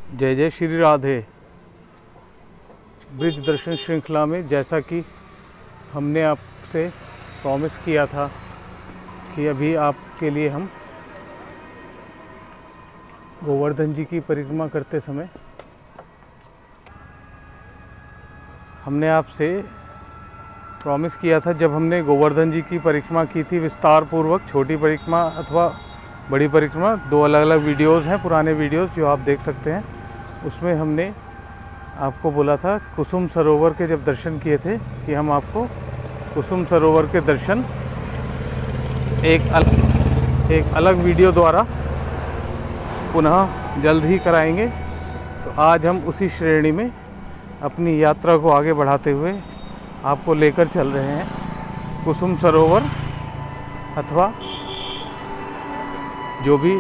जय जय श्री राधे। ब्रिज दर्शन श्रृंखला में जैसा कि हमने आपसे प्रॉमिस किया था कि अभी आपके लिए हम गोवर्धन जी की परिक्रमा करते समय हमने आपसे प्रॉमिस किया था, जब हमने गोवर्धन जी की परिक्रमा की थी विस्तार पूर्वक, छोटी परिक्रमा अथवा बड़ी परिक्रमा, दो अलग अलग वीडियोस हैं, पुराने वीडियोस जो आप देख सकते हैं। उसमें हमने आपको बोला था कुसुम सरोवर के जब दर्शन किए थे कि हम आपको कुसुम सरोवर के दर्शन एक अलग वीडियो द्वारा पुनः जल्द ही कराएंगे। तो आज हम उसी श्रेणी में अपनी यात्रा को आगे बढ़ाते हुए आपको लेकर चल रहे हैं कुसुम सरोवर अथवा जो भी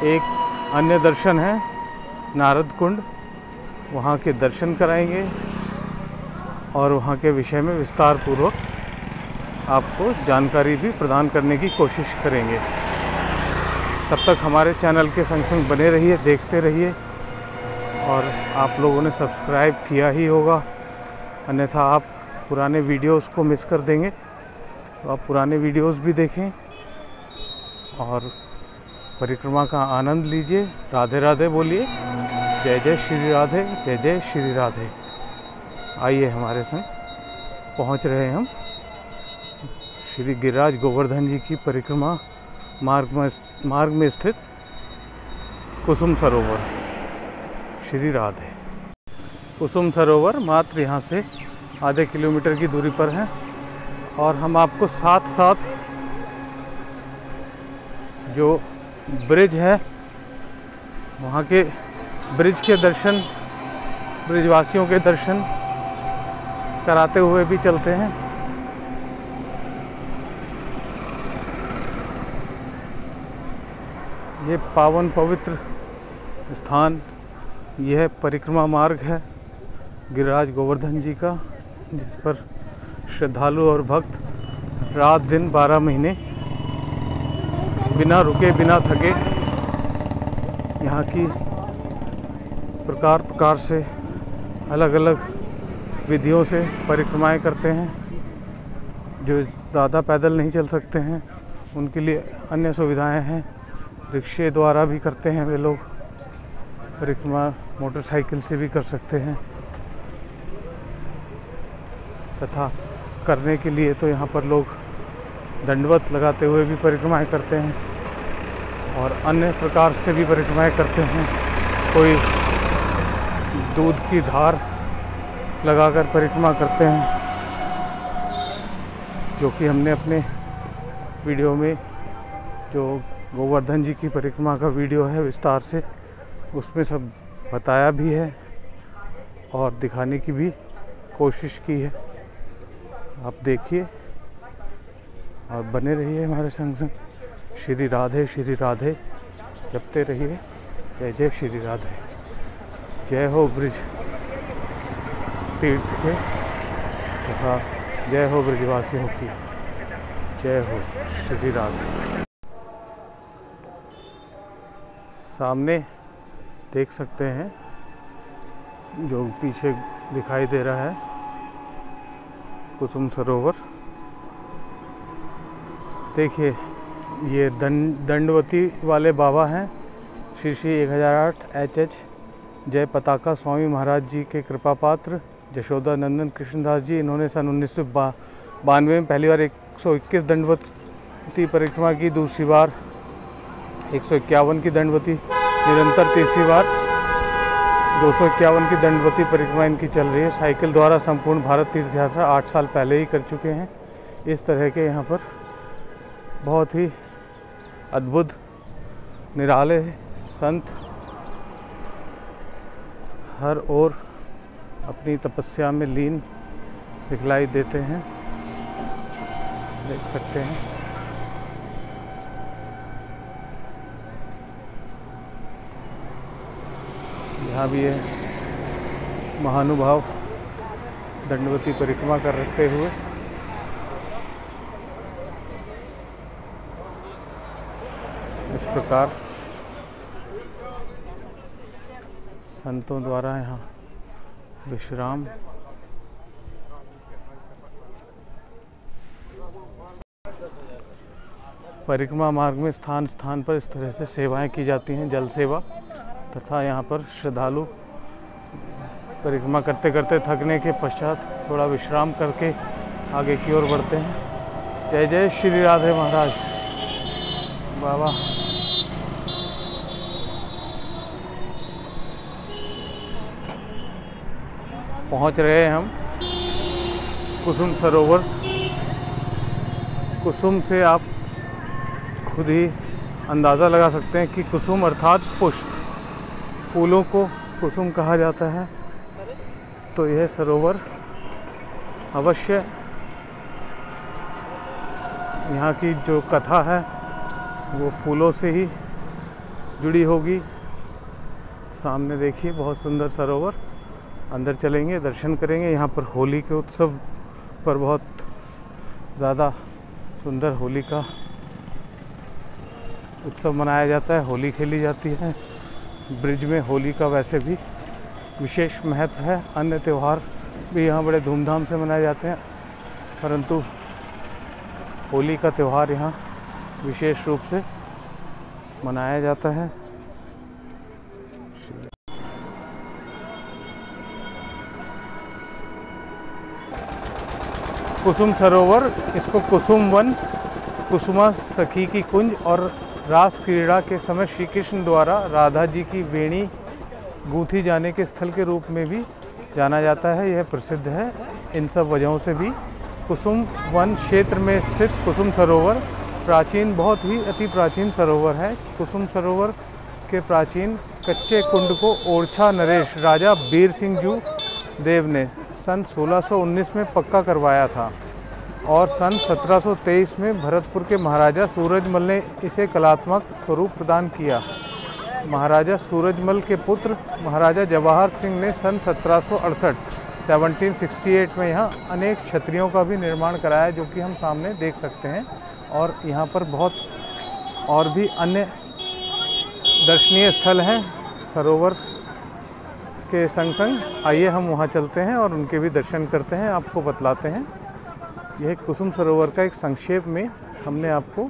एक अन्य दर्शन है नारद कुंड, वहाँ के दर्शन कराएंगे और वहाँ के विषय में विस्तार पूर्वक आपको जानकारी भी प्रदान करने की कोशिश करेंगे। तब तक हमारे चैनल के संग संग बने रहिए, देखते रहिए। और आप लोगों ने सब्सक्राइब किया ही होगा, अन्यथा आप पुराने वीडियोस को मिस कर देंगे। तो आप पुराने वीडियोस भी देखें और परिक्रमा का आनंद लीजिए। राधे राधे बोलिए, जय जय श्री राधे, जय जय श्री राधे। आइए हमारे संग पहुंच रहे हैं हम श्री गिरिराज गोवर्धन जी की परिक्रमा मार्ग में स्थित कुसुम सरोवर। श्री राधे। कुसुम सरोवर मात्र यहाँ से आधे किलोमीटर की दूरी पर है और हम आपको साथ साथ जो ब्रिज है वहाँ के ब्रिज के दर्शन, ब्रिजवासियों के दर्शन कराते हुए भी चलते हैं। ये पावन पवित्र स्थान, यह परिक्रमा मार्ग है गिरिराज गोवर्धन जी का, जिस पर श्रद्धालु और भक्त रात दिन 12 महीने बिना रुके बिना थके यहाँ की प्रकार से अलग अलग विधियों से परिक्रमाएं करते हैं। जो ज़्यादा पैदल नहीं चल सकते हैं उनके लिए अन्य सुविधाएं हैं, रिक्शे द्वारा भी करते हैं वे लोग परिक्रमा, मोटरसाइकिल से भी कर सकते हैं। तथा करने के लिए तो यहाँ पर लोग दंडवत लगाते हुए भी परिक्रमाएं करते हैं और अन्य प्रकार से भी परिक्रमाएं करते हैं। कोई दूध की धार लगाकर परिक्रमा करते हैं, जो कि हमने अपने वीडियो में जो गोवर्धन जी की परिक्रमा का वीडियो है विस्तार से, उसमें सब बताया भी है और दिखाने की भी कोशिश की है। आप देखिए और बने रहिए हमारे संग संग। श्री राधे श्री राधे जपते रहिए। जय जय श्री राधे। जय हो ब्रिज तीर्थ के तथा जय हो ब्रिजवासियों की। जय हो श्री राधे। सामने देख सकते हैं जो पीछे दिखाई दे रहा है कुसुम सरोवर। देखिए ये दंडवती वाले बाबा हैं श्री श्री 1008 HH जय पताका स्वामी महाराज जी के कृपा पात्र यशोदा नंदन कृष्णदास जी। इन्होंने सन 1992 में पहली बार 121 दंडवती परिक्रमा की, दूसरी बार 151 की दंडवती, निरंतर तीसरी बार 251 की दंडवती परिक्रमा इनकी चल रही है। साइकिल द्वारा संपूर्ण भारत तीर्थ यात्रा 8 साल पहले ही कर चुके हैं। इस तरह के यहाँ पर बहुत ही अद्भुत निराले संत हर ओर अपनी तपस्या में लीन दिखलाई देते हैं, देख सकते हैं। यहाँ भी ये महानुभाव दंडवती परिक्रमा करते हुए इस प्रकार संतों द्वारा यहाँ विश्राम। परिक्रमा मार्ग में स्थान स्थान पर इस तरह से सेवाएं की जाती हैं, जल सेवा, तथा यहाँ पर श्रद्धालु परिक्रमा करते करते थकने के पश्चात थोड़ा विश्राम करके आगे की ओर बढ़ते हैं। जय जय श्री राधे महाराज बाबा। पहुँच रहे हैं हम कुसुम सरोवर। कुसुम से आप खुद ही अंदाज़ा लगा सकते हैं कि कुसुम अर्थात पुष्प, फूलों को कुसुम कहा जाता है। तो यह सरोवर अवश्य यहाँ की जो कथा है वो फूलों से ही जुड़ी होगी। सामने देखिए बहुत सुंदर सरोवर। अंदर चलेंगे, दर्शन करेंगे। यहाँ पर होली के उत्सव पर बहुत ज़्यादा सुंदर होली का उत्सव मनाया जाता है, होली खेली जाती है। ब्रिज में होली का वैसे भी विशेष महत्व है। अन्य त्यौहार भी यहाँ बड़े धूमधाम से मनाए जाते हैं, परंतु होली का त्यौहार यहाँ विशेष रूप से मनाया जाता है। कुसुम सरोवर, इसको कुसुम वन, कुसुमा सखी की कुंज और रास क्रीड़ा के समय श्री कृष्ण द्वारा राधा जी की वेणी गूंथी जाने के स्थल के रूप में भी जाना जाता है। यह प्रसिद्ध है। इन सब वजहों से भी कुसुम वन क्षेत्र में स्थित कुसुम सरोवर प्राचीन, बहुत ही अति प्राचीन सरोवर है। कुसुम सरोवर के प्राचीन कच्चे कुंड को ओरछा नरेश राजा बीर सिंह जू देव ने सन 1619 में पक्का करवाया था और सन 1723 में भरतपुर के महाराजा सूरजमल ने इसे कलात्मक स्वरूप प्रदान किया। महाराजा सूरजमल के पुत्र महाराजा जवाहर सिंह ने सन 1768 में यहाँ अनेक छतरियों का भी निर्माण कराया, जो कि हम सामने देख सकते हैं। और यहाँ पर बहुत और भी अन्य दर्शनीय स्थल हैं सरोवर के संग संग। आइए हम वहाँ चलते हैं और उनके भी दर्शन करते हैं, आपको बतलाते हैं। यह कुसुम सरोवर का एक संक्षेप में हमने आपको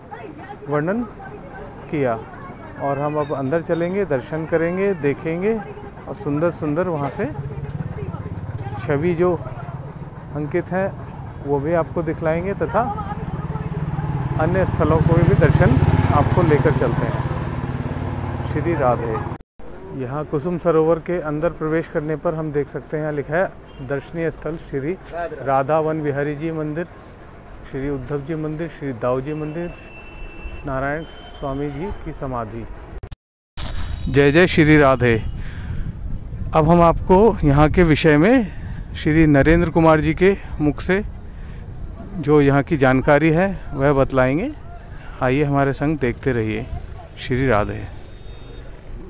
वर्णन किया और हम अब अंदर चलेंगे, दर्शन करेंगे, देखेंगे और सुंदर सुंदर वहाँ से छवि जो अंकित हैं वो भी आपको दिखलाएंगे तथा अन्य स्थलों को भी दर्शन आपको लेकर चलते हैं। श्री राधे। यहाँ कुसुम सरोवर के अंदर प्रवेश करने पर हम देख सकते हैं, यहाँ लिखा है दर्शनीय स्थल श्री राधा वन बिहारी जी मंदिर, श्री उद्धव जी मंदिर, श्री दाऊ जी मंदिर, नारायण स्वामी जी की समाधि। जय जय श्री राधे। अब हम आपको यहाँ के विषय में श्री नरेंद्र कुमार जी के मुख से जो यहाँ की जानकारी है वह बतलाएंगे। आइए हमारे संग देखते रहिए। श्री राधे।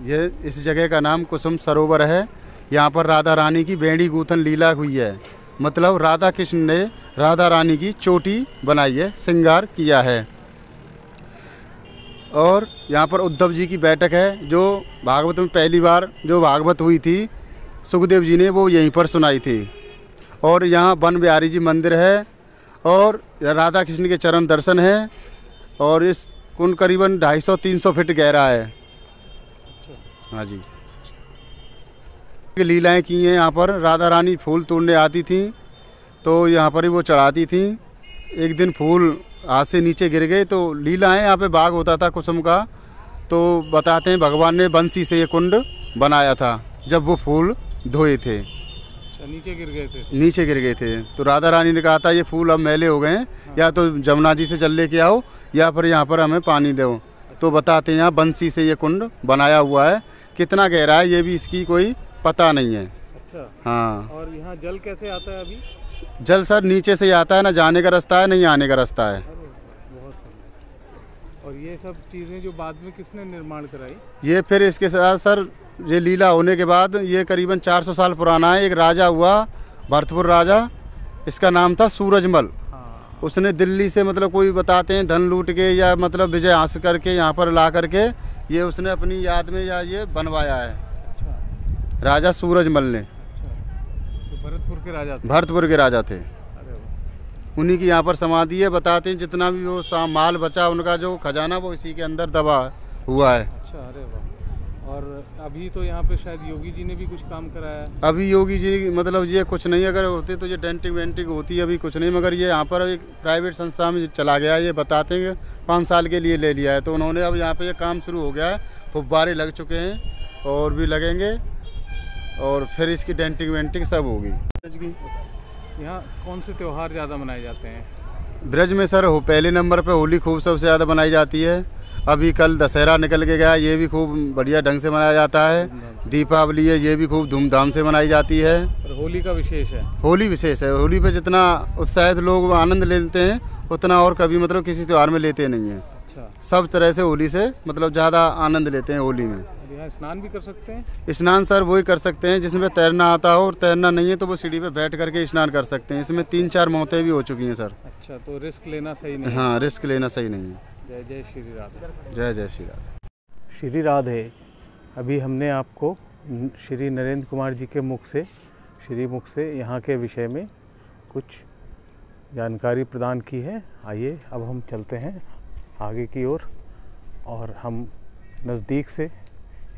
ये इस जगह का नाम कुसुम सरोवर है। यहाँ पर राधा रानी की बेड़ी गूंथन लीला हुई है, मतलब राधा कृष्ण ने राधा रानी की चोटी बनाई है, श्रृंगार किया है। और यहाँ पर उद्धव जी की बैठक है, जो भागवत में पहली बार जो भागवत हुई थी सुखदेव जी ने वो यहीं पर सुनाई थी। और यहाँ वन बिहारी जी मंदिर है और राधा कृष्ण के चरण दर्शन है। और इस कुंड करीबन 250-300 फीट गहरा है। हाँ जी। लीलाएं की हैं यहाँ पर। राधा रानी फूल तोड़ने आती थी तो यहाँ पर ही वो चढ़ाती थी। एक दिन फूल हाथ से नीचे गिर गए तो लीलाएं, यहाँ पे बाग होता था कुसुम का, तो बताते हैं भगवान ने बंसी से ये कुंड बनाया था जब वो फूल धोए थे। नीचे गिर गए थे। नीचे गिर गए थे तो राधा रानी ने कहा था ये फूल अब मैले हो गए हैं, या तो जमुना जी से जल लेके आओ या फिर यहाँ पर हमें पानी दो। तो बताते हैं यहाँ बंसी से ये कुंड बनाया हुआ है। कितना गहरा है ये भी इसकी कोई पता नहीं है। अच्छा। हाँ। और यहाँ जल कैसे आता है अभी? जल सर नीचे से आता है, ना जाने का रास्ता है नहीं आने का रास्ता है। बहुत सही। और ये सब चीज़ें जो बाद में किसने निर्माण कराई? ये फिर इसके साथ सर ये लीला होने के बाद ये करीबन 400 साल पुराना है। एक राजा हुआ भरतपुर राजा, इसका नाम था सूरजमल। उसने दिल्ली से मतलब कोई बताते हैं धन लूट के या मतलब विजय हासिल करके यहाँ पर ला करके ये उसने अपनी याद में या ये बनवाया है। राजा सूरजमल ने। अच्छा, तो भरतपुर के राजा थे। भरतपुर के राजा थे। अरे वाह। उन्हीं की यहाँ पर समाधि है। बताते हैं जितना भी वो माल बचा उनका जो खजाना वो इसी के अंदर दबा हुआ है। अच्छा, अरे वाह। और अभी तो यहाँ पे शायद योगी जी ने भी कुछ काम कराया है। अभी योगी जी मतलब ये कुछ नहीं, अगर होते तो ये डेंटिंग वेंटिंग होती, अभी कुछ नहीं, मगर ये यहाँ पर एक प्राइवेट संस्था में चला गया है। ये बताते हैं कि 5 साल के लिए ले लिया है, तो उन्होंने अब यहाँ पे ये काम शुरू हो गया है। फुब्बारे लग चुके हैं और भी लगेंगे और फिर इसकी डेंटिंग वेंटिंग सब होगी। यहाँ कौन से त्यौहार ज़्यादा मनाए जाते हैं? ब्रज में सर पहले नंबर पे होली खूब सबसे ज़्यादा बनाई जाती है। अभी कल दशहरा निकल के गया, ये भी खूब बढ़िया ढंग से मनाया जाता है। दीपावली है, ये भी खूब धूमधाम से मनाई जाती है। और होली का विशेष है? होली विशेष है। होली पे जितना उत्साहित लोग आनंद लेते हैं उतना और कभी मतलब किसी त्यौहार में लेते नहीं हैं। अच्छा, सब तरह से होली से मतलब ज़्यादा आनंद लेते हैं होली में। और यहाँ स्नान भी कर सकते हैं? स्नान सर वही कर सकते हैं जिसमें तैरना आता हो, और तैरना नहीं है तो वो सीढ़ी पे बैठ करके स्नान कर सकते हैं। इसमें 3-4 मौतें भी हो चुकी हैं सर। अच्छा, तो रिस्क लेना सही नहीं है? हाँ, रिस्क लेना सही नहीं है। जय जय श्री राधे। जय जय श्री राधे। श्री राधे। अभी हमने आपको श्री नरेंद्र कुमार जी के मुख से यहाँ के विषय में कुछ जानकारी प्रदान की है। आइए अब हम चलते हैं आगे की ओर और हम नज़दीक से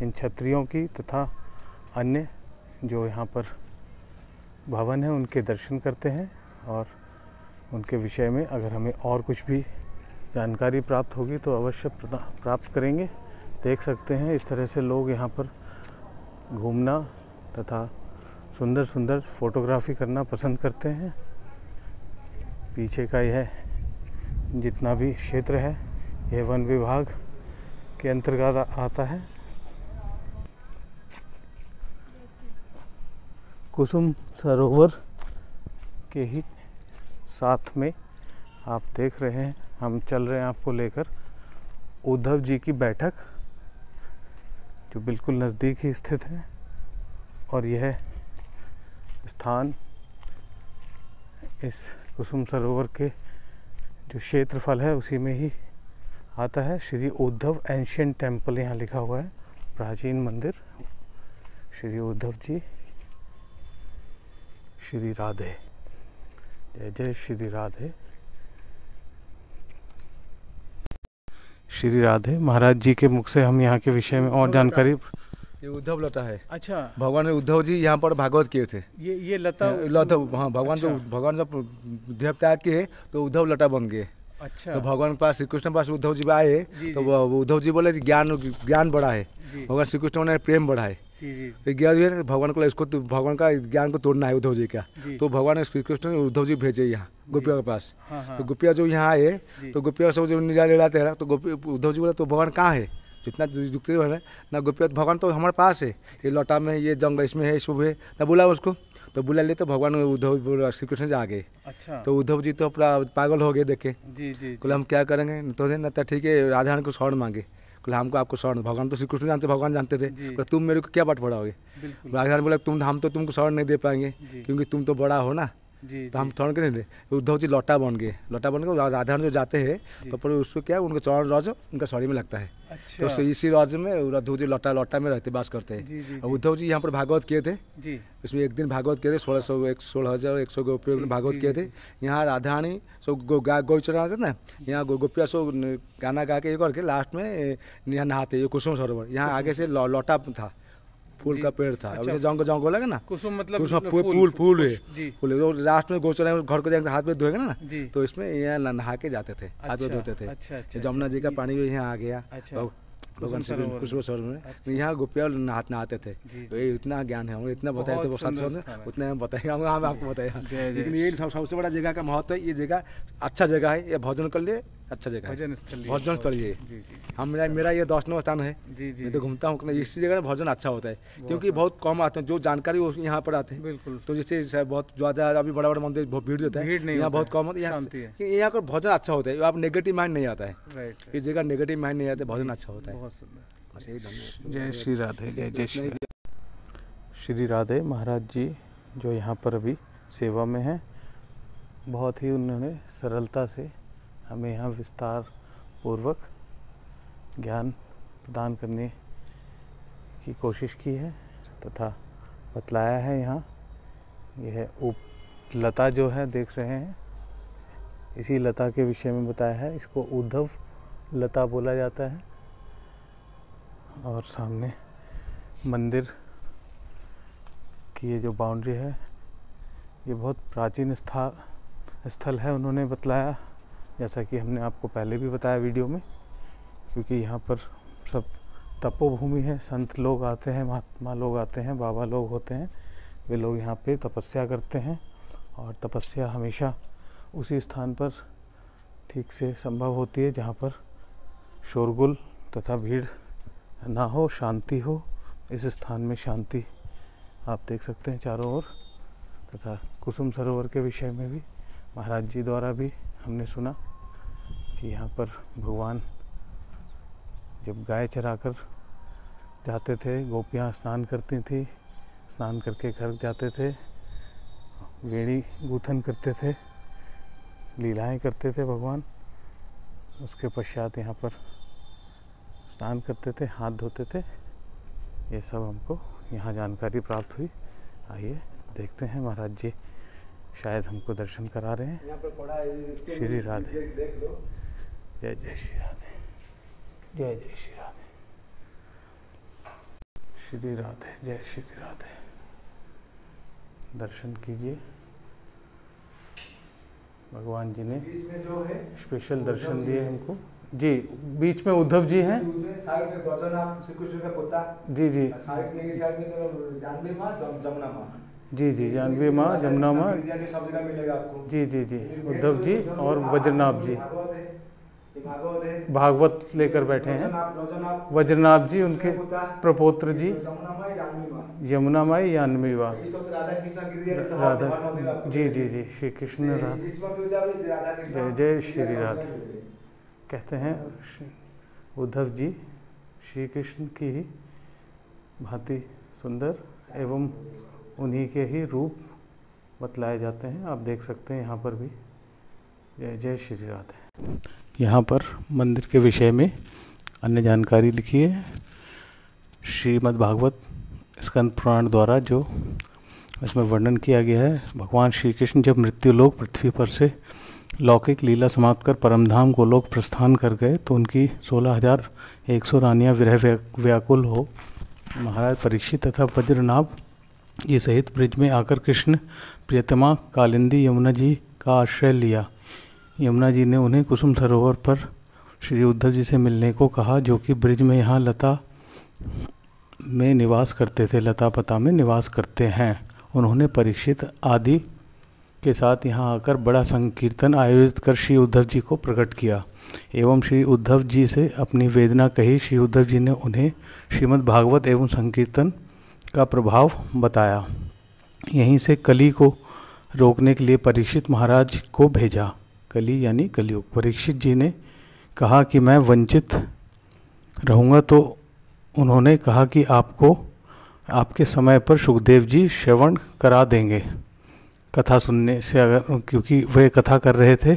इन छतरियों की तथा अन्य जो यहाँ पर भवन है उनके दर्शन करते हैं और उनके विषय में अगर हमें और कुछ भी जानकारी प्राप्त होगी तो अवश्य प्राप्त करेंगे। देख सकते हैं इस तरह से लोग यहाँ पर घूमना तथा सुंदर सुंदर फोटोग्राफी करना पसंद करते हैं। पीछे का यह जितना भी क्षेत्र है यह वन विभाग के अंतर्गत आता है। कुसुम सरोवर के ही साथ में आप देख रहे हैं हम चल रहे हैं आपको लेकर उद्धव जी की बैठक, जो बिल्कुल नज़दीक ही स्थित है। और यह स्थान इस कुसुम सरोवर के जो क्षेत्रफल है उसी में ही आता है। श्री उद्धव एंशिएंट टेम्पल यहाँ लिखा हुआ है, प्राचीन मंदिर। श्री उद्धव जी। श्री राधे। जय जय श्री राधे। श्री राधे। महाराज जी के मुख से हम यहाँ के विषय में और जानकारी। ये उद्धव लता है। अच्छा, भगवान उद्धव जी यहाँ पर भागवत किए थे। ये लता हाँ, भगवान अच्छा। तो भगवान जब देवता किए तो उद्धव लता बन गए। अच्छा, तो भगवान के पास श्री कृष्ण पास उद्धव जी आए तो उद्धव जी बोले ज्ञान बढ़ा है। भगवान श्री कृष्ण ने प्रेम बढ़ा है। ज्ञान है भगवान को, इसको भगवान का ज्ञान को तोड़ना है उद्धव जी का। तो भगवान श्री कृष्ण ने उद्धव जी भेजे यहाँ गोपिया के पास। तो गोपिया जो यहाँ आए तो गोपिया सब जो निरा लड़ाते हैं तो उद्धव जी बोले तो भगवान कहाँ है, जितना दुखते है ना गोपिया, भगवान तो हमारे पास है, ये लौटा में, ये जंगल इसमें है, इसमें है ना। बोला उसको तो बुला ले तो भगवान उद्धव श्री कृष्ण जा गए। अच्छा, तो उद्धव जी तो पूरा पागल हो गए देखे। जी। बोले हम क्या करेंगे, तो ना ठीक है राधा रानी को शरण मांगे। बोले हमको आपको शरण, भगवान तो श्री कृष्ण जानते, भगवान जानते थे। बोले तुम मेरे को क्या बात पढ़ाओगे। राधा रानी बोले हम तो तुमको शरण नहीं दे पाएंगे क्योंकि तुम तो बड़ा हो ना। तो हम शरण के नहीं। उद्धव जी लौटा बन गए। राधा रानी जो जाते हैं तो पर उसको क्या उनका चरण रज उनका शरीर में लगता है। अच्छा, तो इसी रज में उद्धव जी लौटा में रहते, बास करते हैं। और उद्धव जी यहाँ पर भागवत किए थे। इसमें एक दिन भागवत किए थे 16,100 गोपियों ने भागवत किए थे। यहाँ राधा रानी सब गौ चरा थे ना, यहाँ गोपिया सब गाना गा के करके लास्ट में यहाँ नहाते। ये कुसुम सरोवर यहाँ आगे से लौटा था, फूल का पेड़ था। अच्छा, अभी जंगल लगे ना, कुसुम मतलब कुसुम फूल है। लास्ट में गोचर घर को जाएंगे हाथ में धोएंगे ना, तो इसमें यहाँ नहा के जाते थे, हाथ में धोते थे। जमुना जी का पानी भी यहाँ आ गया भगवान कुसुम सरोवर में। यहाँ गोपिया नहाते थे। तो ये इतना ज्ञान है, इतना बताया तो उतना हम बताएंगे, हम आपको बताया। लेकिन ये सबसे बड़ा जगह का महत्व है। ये जगह अच्छा जगह है, ये भोजन कर लिए अच्छा जगह है, भोजन स्थल ये। हम मेरा ये 10वां स्थान है। मैं तो घूमता हूँ, इसी जगह भोजन अच्छा होता है क्योंकि बहुत कम आते हैं जो जानकारी यहाँ पर आते हैं। बिल्कुल। तो जिससे बहुत ज़्यादा अभी बड़ा बड़ा मंदिर बहुत भीड़ देता है, यहाँ बहुत कम होता है। यहाँ का भोजन अच्छा होता है, आप नेगेटिव माइंड नहीं आता है। इस जगह नेगेटिव माइंड नहीं आता, भोजन अच्छा होता है। जय श्री राधे। जय जय श्री श्री राधे। महाराज जी जो यहाँ पर अभी सेवा में हैं, बहुत ही उन्होंने सरलता से हमें यहाँ विस्तार पूर्वक ज्ञान प्रदान करने की कोशिश की है तथा बतलाया है। यहाँ यह उपलता जो है देख रहे हैं, इसी लता के विषय में बताया है। इसको उद्धव लता बोला जाता है। और सामने मंदिर की ये जो बाउंड्री है, ये बहुत प्राचीन स्थल है उन्होंने बतलाया, जैसा कि हमने आपको पहले भी बताया वीडियो में, क्योंकि यहाँ पर सब तपोभूमि है। संत लोग आते हैं, महात्मा लोग आते हैं, बाबा लोग होते हैं, वे लोग यहाँ पे तपस्या करते हैं। और तपस्या हमेशा उसी स्थान पर ठीक से संभव होती है जहाँ पर शोरगुल तथा भीड़ ना हो, शांति हो। इस स्थान में शांति आप देख सकते हैं चारों ओर। तथा कुसुम सरोवर के विषय में भी महाराज जी द्वारा भी हमने सुना कि यहाँ पर भगवान जब गाय चराकर जाते थे, गोपियाँ स्नान करती थी, स्नान करके घर जाते थे, वेणी गूथन करते थे, लीलाएं करते थे भगवान। उसके पश्चात यहाँ पर स्नान करते थे, हाथ धोते थे। ये सब हमको यहाँ जानकारी प्राप्त हुई। आइए देखते हैं, महाराज जी शायद हमको दर्शन करा रहे हैं। श्री राधे, जय जय श्री राधे, जय जय श्री राधे, श्री राधे, जय श्री राधे। दर्शन कीजिए। भगवान जी ने स्पेशल दर्शन दिए हमको। जी, बीच में उद्धव जी हैं। साइड में गौतमनाथ श्री कृष्ण का पोता। जी जी, साइड में जानवी माँ, जमुना माँ। जी जी, जानवी माँ, जमुना माँ, सब जगह मिलेगा आपको। जी जी जी, उद्धव जी और वज्रनाभ जी भागवत लेकर बैठे हैं। वज्रनाभ जी उनके प्रपोत्र जी, यमुना माई, जानवी माँ, राधा। जी जी जी, श्री कृष्ण राधा, जय जय श्री राधे। कहते हैं उद्धव जी श्री कृष्ण की ही भांति सुंदर एवं उन्हीं के ही रूप बतलाए जाते हैं। आप देख सकते हैं यहाँ पर भी। जय जय श्री राधे। यहाँ पर मंदिर के विषय में अन्य जानकारी लिखी है। श्रीमद् भागवत स्कंद पुराण द्वारा जो इसमें वर्णन किया गया है, भगवान श्री कृष्ण जब मृत्युलोक पृथ्वी पर से लौकिक लीला समाप्त कर परमधाम गोलोक प्रस्थान कर गए तो उनकी 16,100 रानियाँ विरह व्याकुल हो महाराज परीक्षित तथा वज्रनाभ जी सहित ब्रिज में आकर कृष्ण प्रियतमा कालिंदी यमुना जी का आश्रय लिया। यमुना जी ने उन्हें कुसुम सरोवर पर श्री उद्धव जी से मिलने को कहा, जो कि ब्रिज में यहाँ लता में निवास करते थे, लता पता में निवास करते हैं। उन्होंने परीक्षित आदि के साथ यहाँ आकर बड़ा संकीर्तन आयोजित कर श्री उद्धव जी को प्रकट किया एवं श्री उद्धव जी से अपनी वेदना कही। श्री उद्धव जी ने उन्हें श्रीमद् भागवत एवं संकीर्तन का प्रभाव बताया। यहीं से कली को रोकने के लिए परीक्षित महाराज को भेजा। कली यानी कलयुग। परीक्षित जी ने कहा कि मैं वंचित रहूँगा, तो उन्होंने कहा कि आपको आपके समय पर सुखदेव जी श्रवण करा देंगे कथा सुनने से, अगर क्योंकि वे कथा कर रहे थे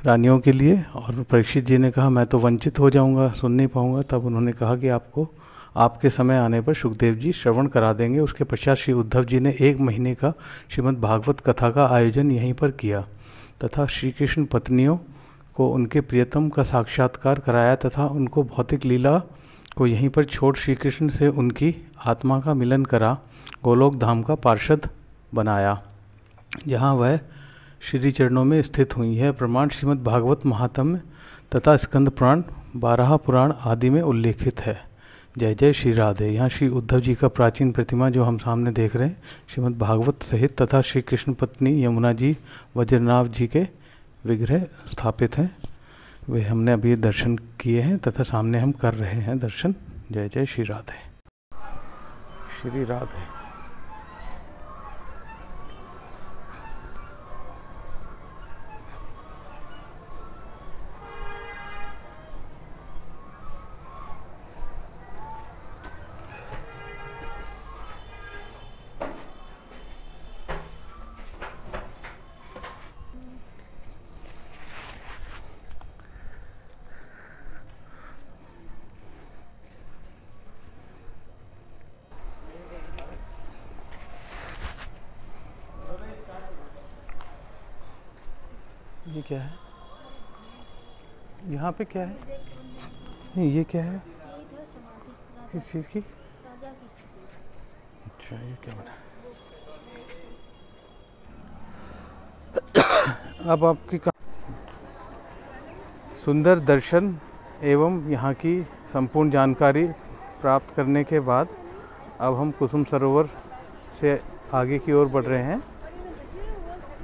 रानियों के लिए। और परीक्षित जी ने कहा मैं तो वंचित हो जाऊंगा, सुन नहीं पाऊंगा। तब उन्होंने कहा कि आपको आपके समय आने पर सुखदेव जी श्रवण करा देंगे। उसके पश्चात श्री उद्धव जी ने 1 महीने का श्रीमद् भागवत कथा का आयोजन यहीं पर किया तथा श्री कृष्ण पत्नियों को उनके प्रियतम का साक्षात्कार कराया तथा उनको भौतिक लीला को यहीं पर छोड़ श्री कृष्ण से उनकी आत्मा का मिलन करा गोलोक धाम का पार्षद बनाया, जहाँ वह श्री चरणों में स्थित हुई है। प्रमाण श्रीमद् भागवत महात्म्य तथा स्कंद पुराण, 12 पुराण आदि में उल्लेखित है। जय जय श्री राधे। यहाँ श्री उद्धव जी का प्राचीन प्रतिमा जो हम सामने देख रहे हैं, श्रीमद् भागवत सहित तथा श्री कृष्ण पत्नी यमुना जी, वज्रनाभ जी के विग्रह स्थापित हैं। वे हमने अभी दर्शन किए हैं तथा सामने हम कर रहे हैं दर्शन। जय जय श्री राधे, श्री राधे। ये क्या है? यहाँ पे क्या है? नहीं, ये क्या है? किस चीज़ की? अच्छा, ये क्या बना? अब आपकी सुंदर दर्शन एवं यहाँ की संपूर्ण जानकारी प्राप्त करने के बाद अब हम कुसुम सरोवर से आगे की ओर बढ़ रहे हैं,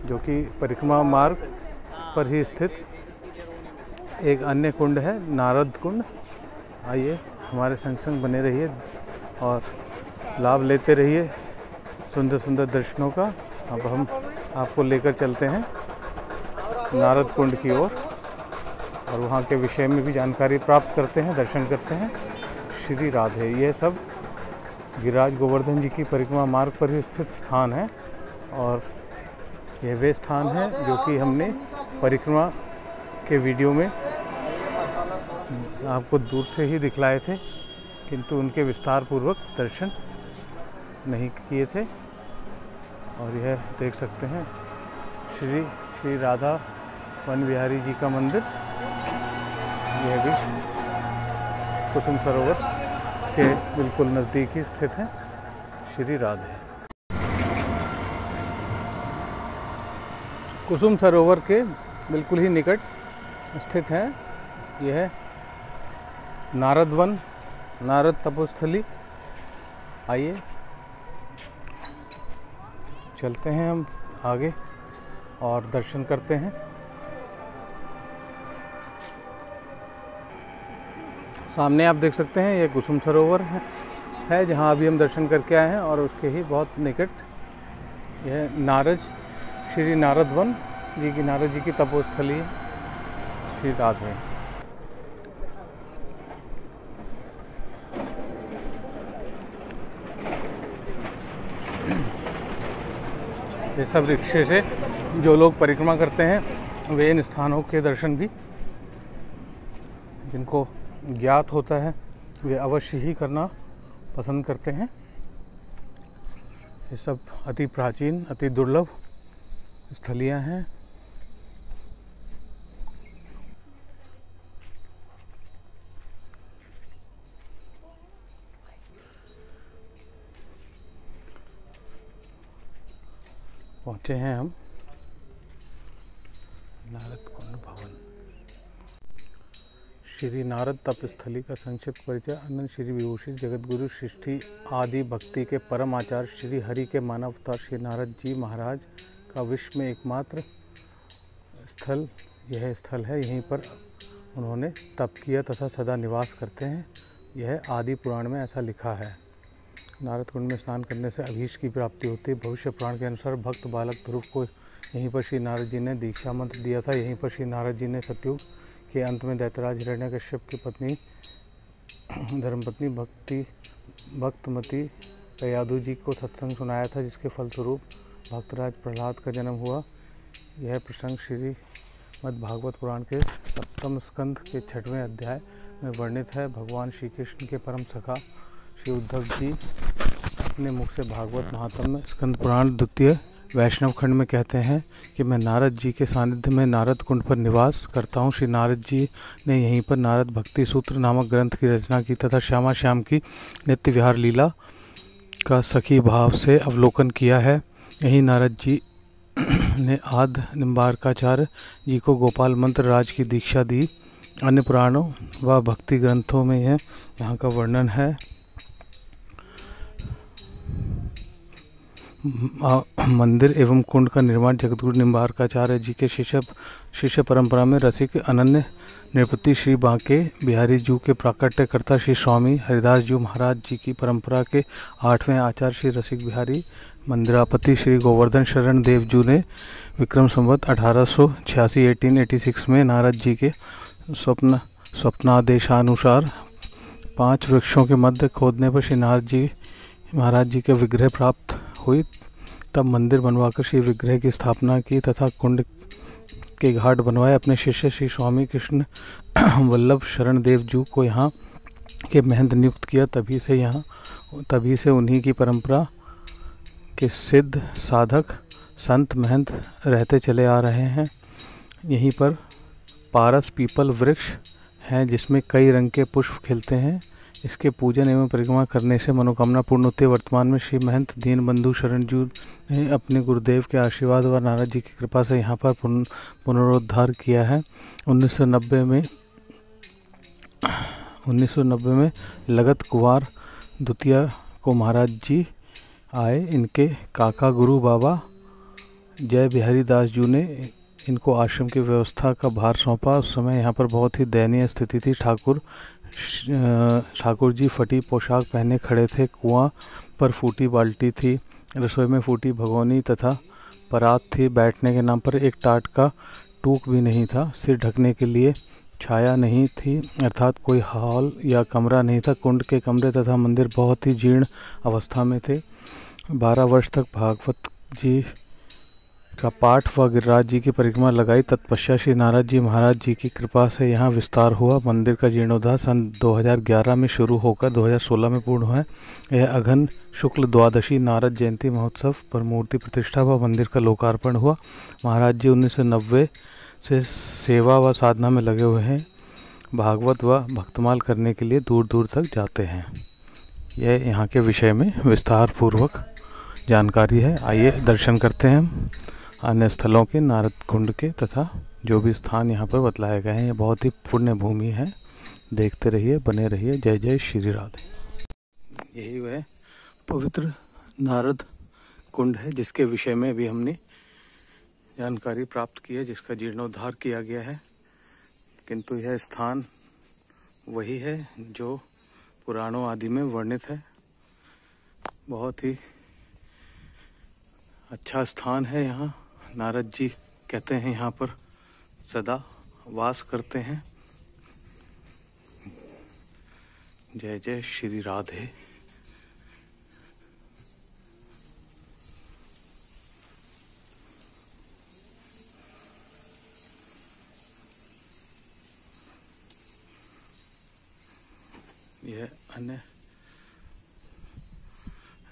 जो कि परिक्रमा मार्ग पर ही स्थित एक अन्य कुंड है, नारद कुंड। आइए हमारे संग संग बने रहिए और लाभ लेते रहिए सुंदर सुंदर दर्शनों का। अब हम आपको लेकर चलते हैं नारद कुंड की ओर और वहाँ के विषय में भी जानकारी प्राप्त करते हैं, दर्शन करते हैं। श्री राधे। यह सब गिरिराज गोवर्धन जी की परिक्रमा मार्ग पर ही स्थित स्थान है और यह वे स्थान है जो कि हमने परिक्रमा के वीडियो में आपको दूर से ही दिखलाए थे, किंतु उनके विस्तार पूर्वक दर्शन नहीं किए थे। और यह देख सकते हैं श्री राधा वन बिहारी जी का मंदिर। यह भी कुसुम सरोवर के बिल्कुल नज़दीक ही स्थित है। श्री राधे। कुसुम सरोवर के बिल्कुल ही निकट स्थित है यह नारद वन, नारद तपोस्थली। आइए चलते हैं हम आगे और दर्शन करते हैं। सामने आप देख सकते हैं यह कुसुम सरोवर है जहां अभी हम दर्शन करके आए हैं और उसके ही बहुत निकट यह श्री नारद वन जी की, नारद जी की तपोस्थली है। श्री राधे। ये सब रिक्शे से जो लोग परिक्रमा करते हैं वे इन स्थानों के दर्शन भी, जिनको ज्ञात होता है, वे अवश्य ही करना पसंद करते हैं। ये सब अति प्राचीन, अति दुर्लभ स्थलियाँ हैं। पहुँचे हैं हम नारद कुंड भवन। श्री नारद तपस्थली का संक्षिप्त परिचय। अनंत श्री विभूषित जगतगुरु सृष्टि आदि भक्ति के परम आचार्य श्री हरि के मानव अवतार श्री नारद जी महाराज का विश्व में एकमात्र स्थल यह स्थल है। यहीं पर उन्होंने तप किया तथा सदा निवास करते हैं। यह आदि पुराण में ऐसा लिखा है। नारद कुंड में स्नान करने से अभीष्ट की प्राप्ति होती है। भविष्य पुराण के अनुसार भक्त बालक ध्रुव को यहीं पर श्री नारद जी ने दीक्षा मंत्र दिया था। यहीं पर श्री नारद जी ने सतयुग के अंत में दैत्यराज हिरण्यकश्यप की पत्नी धर्मपत्नी भक्तमती प्रयादु जी को सत्संग सुनाया था, जिसके फलस्वरूप भक्तराज प्रहलाद का जन्म हुआ। यह प्रसंग श्रीमद् भागवत पुराण के 7वें स्कंध के 6वें अध्याय में वर्णित है। भगवान श्री कृष्ण के परम सखा श्री उद्धव जी अपने मुख से भागवत महात्म्य स्कंद पुराण 2 वैष्णव खंड में कहते हैं कि मैं नारद जी के सानिध्य में नारद कुंड पर निवास करता हूँ। श्री नारद जी ने यहीं पर नारद भक्ति सूत्र नामक ग्रंथ की रचना की तथा श्यामा श्याम की नित्य विहार लीला का सखी भाव से अवलोकन किया है। यहीं नारद जी ने आदि निम्बारकाचार्य जी को गोपाल मंत्र राज की दीक्षा दी। अन्य पुराणों व भक्ति ग्रंथों में यहाँ का वर्णन है। मंदिर एवं कुंड का निर्माण जगतगुरु निम्बारकाचार्य जी के शिष्य परंपरा में रसिक अनन्य नृपति श्री बांके बिहारी जी के प्राकट्यकर्ता श्री स्वामी हरिदास जी महाराज जी की परंपरा के 8वें आचार्य श्री रसिक बिहारी मंदिरापति श्री गोवर्धन शरण देव जी ने विक्रम संवत 1886 में नारद जी के स्वप्नादेशानुसार 5 वृक्षों के मध्य खोदने पर श्री नारद जी महाराज जी के विग्रह प्राप्त हुई। तब मंदिर बनवाकर श्री विग्रह की स्थापना की तथा कुंड के घाट बनवाए। अपने शिष्य श्री स्वामी कृष्ण वल्लभ शरण देव जी को यहाँ के महंत नियुक्त किया। तभी से उन्हीं की परंपरा के सिद्ध साधक संत महंत रहते चले आ रहे हैं। यहीं पर पारस पीपल वृक्ष हैं जिसमें कई रंग के पुष्प खिलते हैं। इसके पूजन एवं परिक्रमा करने से मनोकामना पूर्ण होती है। वर्तमान में श्री महंत दीनबंधु शरण जी ने अपने गुरुदेव के आशीर्वाद व नारद जी की कृपा से यहाँ पर पुनरुद्धार किया है। 1990 में लगत कुंवर द्वितीय को महाराज जी आए। इनके काका गुरु बाबा जय बिहारी दास जी ने इनको आश्रम की व्यवस्था का भार सौंपा। उस समय यहाँ पर बहुत ही दयनीय स्थिति थी। ठाकुर जी फटी पोशाक पहने खड़े थे। कुआं पर फूटी बाल्टी थी। रसोई में फूटी भगोनी तथा परात थी। बैठने के नाम पर एक टाट का टूक भी नहीं था। सिर ढकने के लिए छाया नहीं थी, अर्थात कोई हॉल या कमरा नहीं था। कुंड के कमरे तथा मंदिर बहुत ही जीर्ण अवस्था में थे। 12 वर्ष तक भागवत जी का पाठ व गिरिराज जी की परिक्रमा लगाई। तत्पश्चात श्री नारद जी महाराज जी की कृपा से यहाँ विस्तार हुआ। मंदिर का जीर्णोद्धार सन 2011 में शुरू होकर 2016 में पूर्ण हुआ। यह अघन शुक्ल द्वादशी नारद जयंती महोत्सव पर मूर्ति प्रतिष्ठा व मंदिर का लोकार्पण हुआ। महाराज जी 1990 से सेवा व साधना में लगे हुए हैं। भागवत व भक्तमाल करने के लिए दूर दूर तक जाते हैं। यह यहाँ के विषय में विस्तार पूर्वक जानकारी है। आइए दर्शन करते हैं हम अन्य स्थलों के, नारद कुंड के तथा जो भी स्थान यहाँ पर बतलाए गए हैं। ये बहुत ही पुण्य भूमि है। देखते रहिए, बने रहिए। जय जय श्री राधे। यही वह पवित्र नारद कुंड है जिसके विषय में भी हमने जानकारी प्राप्त की है, जिसका जीर्णोद्धार किया गया है। किंतु यह स्थान वही है जो पुराणों आदि में वर्णित है। बहुत ही अच्छा स्थान है। यहाँ नारद जी कहते हैं यहाँ पर सदा वास करते हैं। जय जय श्री राधे। यह अन्य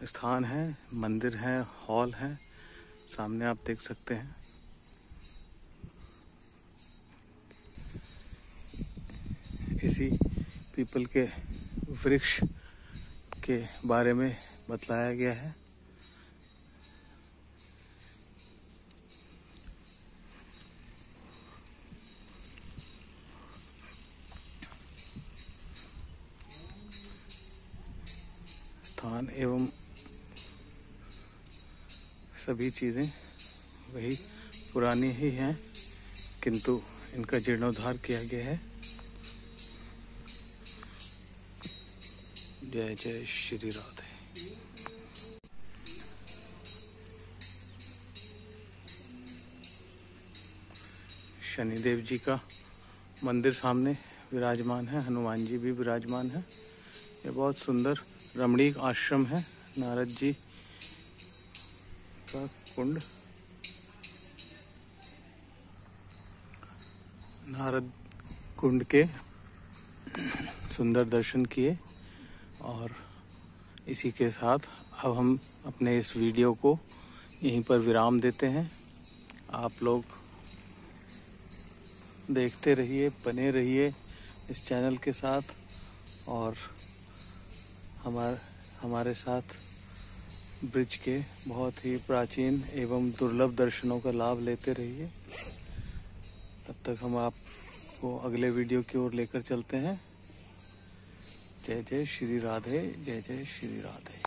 स्थान है, मंदिर है, हॉल है, सामने आप देख सकते हैं। इसी पीपल के वृक्ष के बारे में बतलाया गया है। स्थान एवं सभी चीज़ें वही पुरानी ही हैं, किंतु इनका जीर्णोद्धार किया गया है। जय जय श्री राधे। शनिदेव जी का मंदिर सामने विराजमान है। हनुमान जी भी विराजमान है। यह बहुत सुंदर रमणीक आश्रम है, नारद जी का कुंड। नारद कुंड के सुंदर दर्शन किए और इसी के साथ अब हम अपने इस वीडियो को यहीं पर विराम देते हैं। आप लोग देखते रहिए, बने रहिए इस चैनल के साथ और हमारे साथ ब्रिज के बहुत ही प्राचीन एवं दुर्लभ दर्शनों का लाभ लेते रहिए। तब तक हम आपको अगले वीडियो की ओर लेकर चलते हैं। जय जय श्री राधे। जय जय श्री राधे।